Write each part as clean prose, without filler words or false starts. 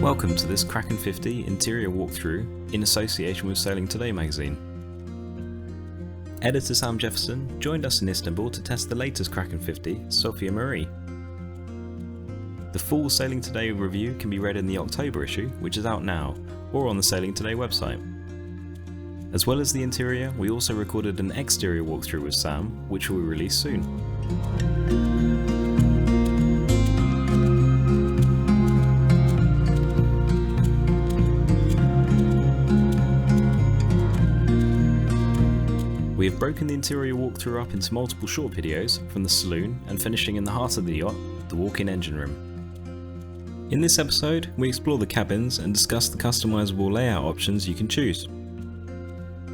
Welcome to this Kraken 50 interior walkthrough in association with Sailing Today magazine. Editor Sam Jefferson joined us in Istanbul to test the latest Kraken 50, Sophia Marie. The full Sailing Today review can be read in the October issue, which is out now, or on the Sailing Today website. As well as the interior, we also recorded an exterior walkthrough with Sam, which will be released soon. We have broken the interior walkthrough up into multiple short videos, from the saloon and finishing in the heart of the yacht, the walk-in engine room. In this episode, we explore the cabins and discuss the customizable layout options you can choose.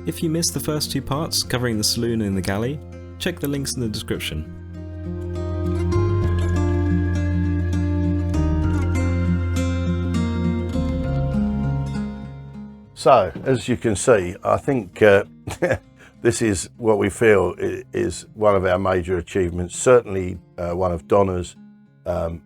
If you missed the first two parts covering the saloon and the galley, check the links in the description. So, as you can see, I think this is what we feel is one of our major achievements, certainly one of Donna's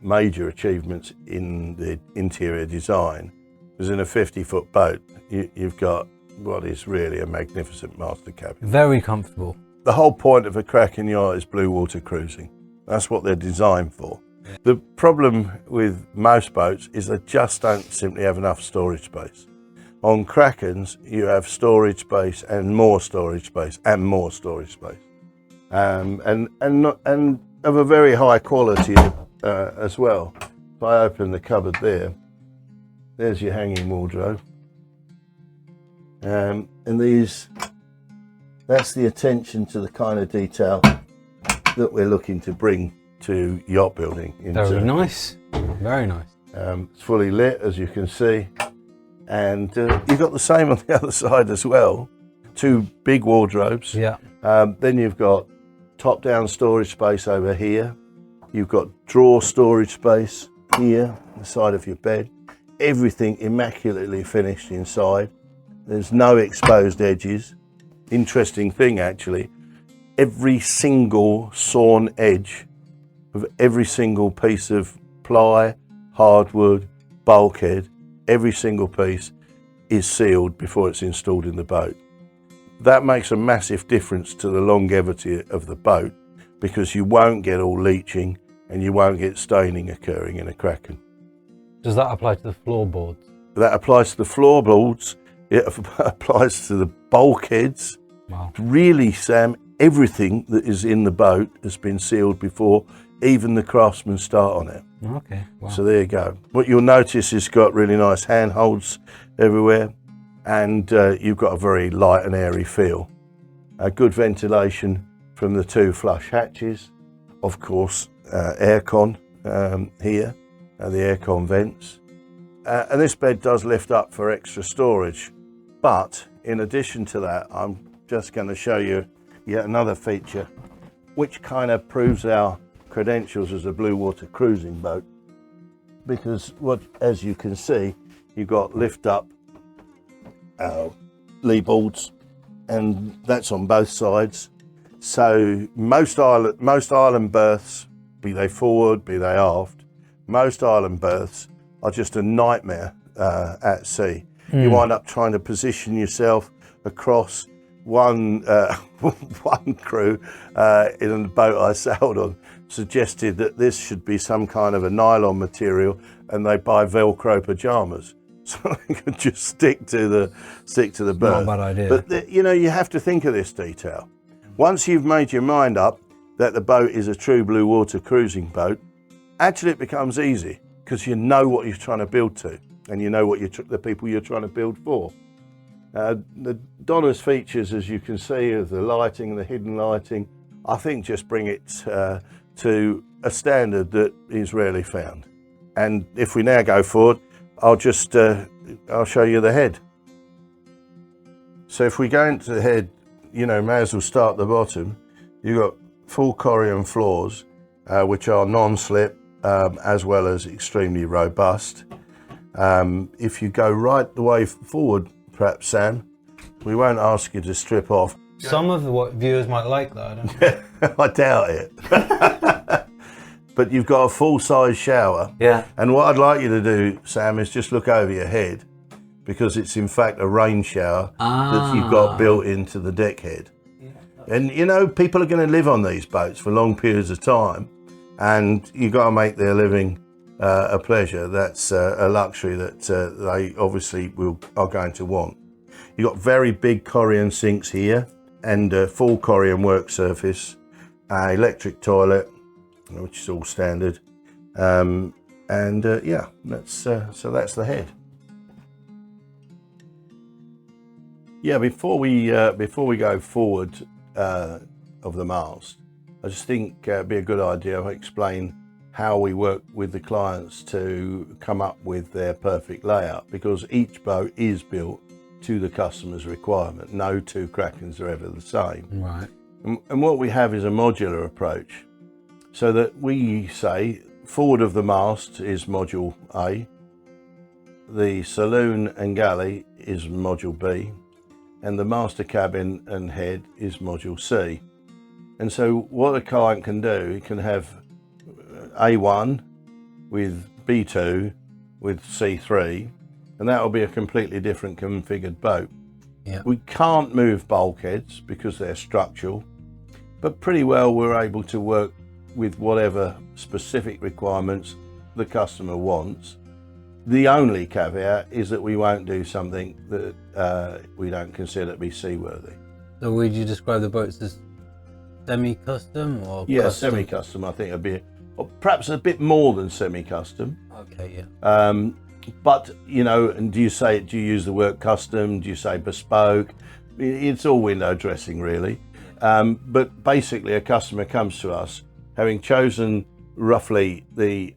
major achievements in the interior design. Because in a 50-foot boat, you've got what is really a magnificent master cabin. Very comfortable. The whole point of a Kraken yacht is blue water cruising. That's what they're designed for. The problem with most boats is they just don't simply have enough storage space. On Krakens, you have storage space and more storage space and more storage space, and of a very high quality as well. If I open the cupboard there's your hanging wardrobe, and that's the attention to the kind of detail that we're looking to bring to yacht building. Very nice, very nice. It's fully lit, as you can see. And you've got the same on the other side as well. Two big wardrobes. Yeah. Then you've got top-down storage space over here. You've got drawer storage space here, on the side of your bed. Everything immaculately finished inside. There's no exposed edges. Interesting thing, actually, every single sawn edge of every single piece of ply, hardwood, bulkhead, every single piece is sealed before it's installed in the boat. That makes a massive difference to the longevity of the boat, because you won't get all leaching and you won't get staining occurring in a Kraken. Does that apply to the floorboards? That applies to the floorboards, it applies to the bulkheads. Wow. Really, Sam, everything that is in the boat has been sealed before even the craftsmen start on it. Okay, wow. So there you go. What you'll notice is got really nice handholds everywhere, and you've got a very light and airy feel. Good ventilation from the two flush hatches. Of course, aircon here, the aircon vents. And this bed does lift up for extra storage. But in addition to that, I'm just going to show you yet another feature, which kind of proves our credentials as a blue water cruising boat, because as you can see, you've got lift up lee boards, and that's on both sides. So most island berths, be they forward, be they aft, most island berths are just a nightmare at sea. You wind up trying to position yourself across one crew in a boat I sailed on suggested that this should be some kind of a nylon material, and they buy Velcro pajamas so they could just stick to the berth. Not a bad idea. But you have to think of this detail. Once you've made your mind up that the boat is a true blue water cruising boat, actually it becomes easy, because you know what you're trying to build to, and you know what the people you're trying to build for. The Donna's features, as you can see, of the lighting, the hidden lighting, I think just bring it to a standard that is rarely found. And if we now go forward, I'll show you the head. So if we go into the head, may as well start at the bottom. You've got full Corian floors, which are non-slip, as well as extremely robust. If you go right the way forward, perhaps, Sam, we won't ask you to strip off. Some of what viewers might like that, I don't know. I doubt it. but you've got a full-size shower. Yeah. And what I'd like you to do, Sam, is just look over your head, because it's in fact a rain shower that you've got built into the deck head. And you know, people are going to live on these boats for long periods of time, and you've got to make their living a pleasure. That's a luxury that they obviously are going to want. You've got very big Corian sinks here, and a full Corian work surface, electric toilet, which is all standard, yeah, that's so that's the head. Yeah, before we go forward of the mast, I just think it'd be a good idea to explain how we work with the clients to come up with their perfect layout, because each boat is built to the customer's requirement. No two Krakens are ever the same. Right. And what we have is a modular approach, so that we say forward of the mast is module A, the saloon and galley is module B, and the master cabin and head is module C. And so what a client can do, he can have A1 with B2 with C3, and that will be a completely different configured boat. Yeah. We can't move bulkheads because they're structural, but pretty well we're able to work with whatever specific requirements the customer wants. The only caveat is that we won't do something that we don't consider to be seaworthy. So would you describe the boats as semi-custom or Yeah, custom? semi-custom I think would be, or perhaps a bit more than semi-custom. Okay, yeah. But, you know, and do you use the word custom? Do you say bespoke? It's all window dressing really. But basically a customer comes to us having chosen roughly the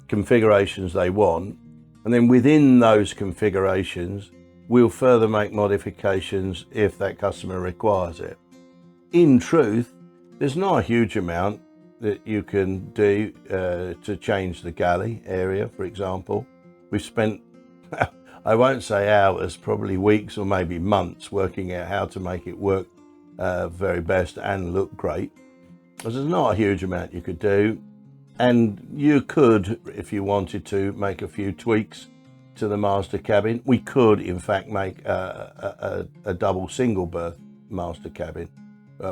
configurations they want, and then within those configurations we'll further make modifications if that customer requires it. In truth, there's not a huge amount that you can do to change the galley area, for example. We've spent, I won't say hours, probably weeks or maybe months working out how to make it work very best and look great. Because there's not a huge amount you could do, and you could, if you wanted to, make a few tweaks to the master cabin. We could, in fact, make a double single berth master cabin,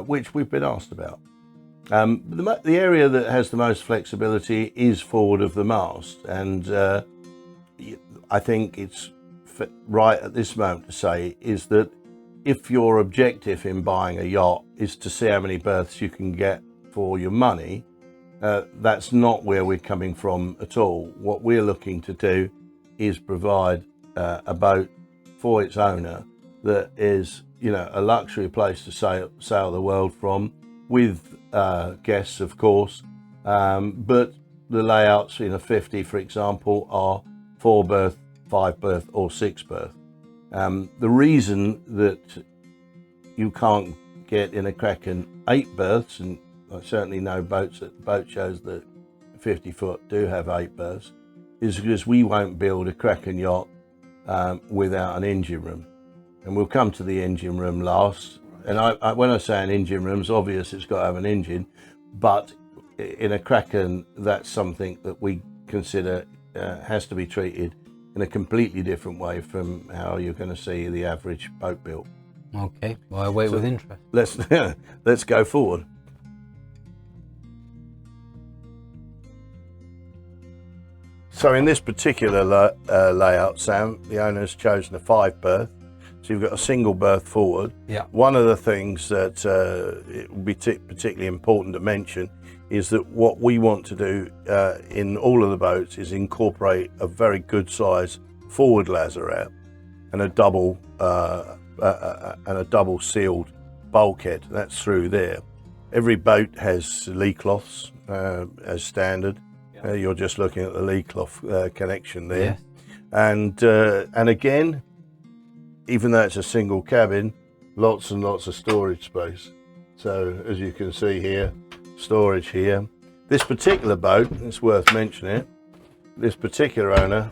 which we've been asked about. The area that has the most flexibility is forward of the mast, and I think it's right at this moment to say is that if your objective in buying a yacht is to see how many berths you can get for your money, that's not where we're coming from at all. What we're looking to do is provide a boat for its owner that is, you know, a luxury place to sail the world from, with guests, of course, but the layouts in a 50, for example, are 4 berth, 5 berth or 6 berth. The reason that you can't get in a Kraken 8 berths, and I certainly know boats at boat shows that 50 foot do have 8 berths, is because we won't build a Kraken yacht without an engine room. And we'll come to the engine room last. And when I say an engine room, it's obvious it's got to have an engine, but in a Kraken, that's something that we consider has to be treated in a completely different way from how you're going to see the average boat built. Okay, well, I wait with interest. Let's go forward. So in this particular layout, Sam, the owner has chosen a 5 berth. So you've got a single berth forward. Yeah. One of the things that it will be particularly important to mention is that what we want to do in all of the boats is incorporate a very good size forward lazarette and a double sealed bulkhead. That's through there. Every boat has lee cloths as standard. You're just looking at the lee cloth connection there. Yes. And again, even though it's a single cabin, lots and lots of storage space. So as you can see here, storage here. This particular boat, it's worth mentioning, this particular owner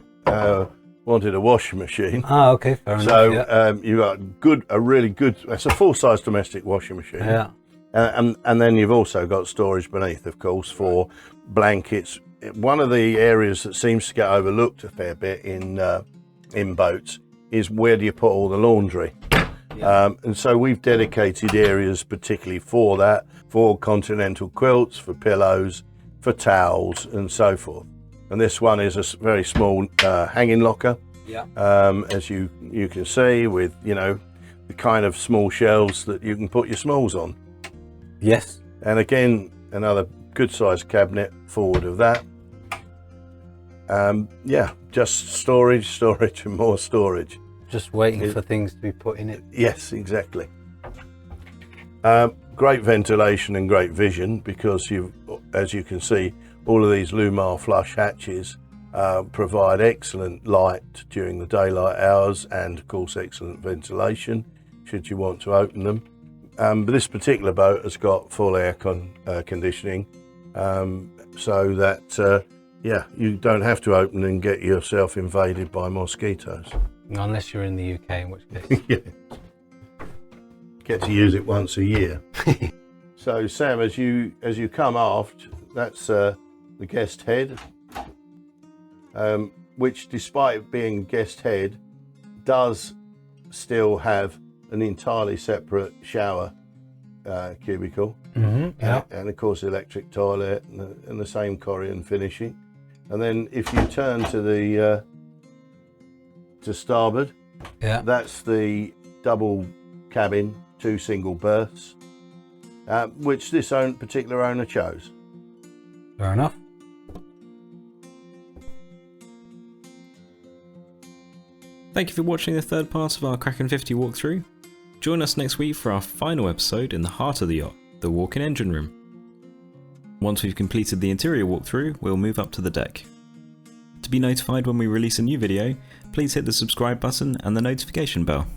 wanted a washing machine. Ah, okay, fair enough. So Yeah. you've got a really good, it's a full-size domestic washing machine. Yeah. And then you've also got storage beneath, of course, for blankets. One of the areas that seems to get overlooked a fair bit in boats is where do you put all the laundry? And so we've dedicated areas particularly for that, for continental quilts, for pillows, for towels and so forth. And this one is a very small hanging locker, as you can see, with, you know, the kind of small shelves that you can put your smalls on. Yes. And again, another good sized cabinet forward of that. Yeah, just storage and more storage. Just waiting for things to be put in it. Yes, exactly. Great ventilation and great vision, because as you can see, all of these Lumar flush hatches provide excellent light during the daylight hours, and of course excellent ventilation should you want to open them. But this particular boat has got full air conditioning, so that yeah, you don't have to open and get yourself invaded by mosquitoes. Unless you're in the UK, in which case. Yeah. Get to use it once a year. So Sam, as you come aft, that's the guest head, which, despite it being guest head, does still have an entirely separate shower cubicle, Yeah. and of course electric toilet and the same Corian finishing. And then if you turn to the to starboard, that's the double cabin, 2 single berths, which this particular owner chose. Fair enough. Thank you for watching the third part of our Kraken 50 walkthrough. Join us next week for our final episode in the heart of the yacht, the walk-in engine room. Once we've completed the interior walkthrough, we'll move up to the deck. To be notified when we release a new video, please hit the subscribe button and the notification bell.